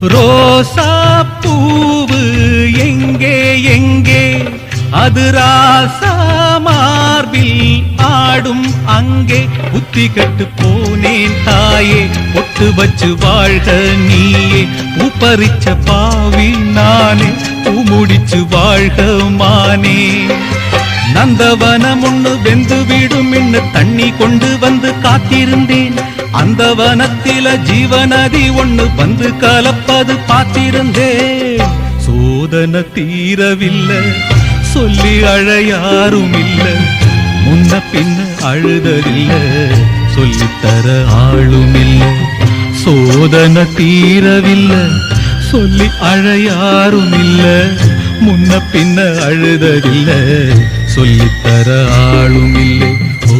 ரோசா பூவு எங்கே எங்கே அது ராசா மார்பில் ஆடும் அங்கே புத்தி கட்டு போனேன் தாயே பொட்டு வச்சு வாழ்க நீயே பூப்பறிச்ச பாவி நானே பூ முடிச்சு வாழ்க மானே நந்தவனம் ஒண்ணு வெந்து விடும் என்று தண்ணி கொண்டு வந்து காத்திருந்தேன் அந்த வனத்தில ஜீவநதி ஒண்ணு வந்து கலப்பது பார்த்திருந்தேன் சோதனை தீரவில்லை சொல்லி அழ யாரும் இல்ல முன்ன பின்ன அழுதறில்ல சொல்லித்தர ஆளும் இல்ல சோதனை தீரவில்லை சொல்லி அழ யாரும் இல்ல முன்ன பின்ன அழுதறில்ல சொல்லித்தர ஆளும் இல்லை ஓ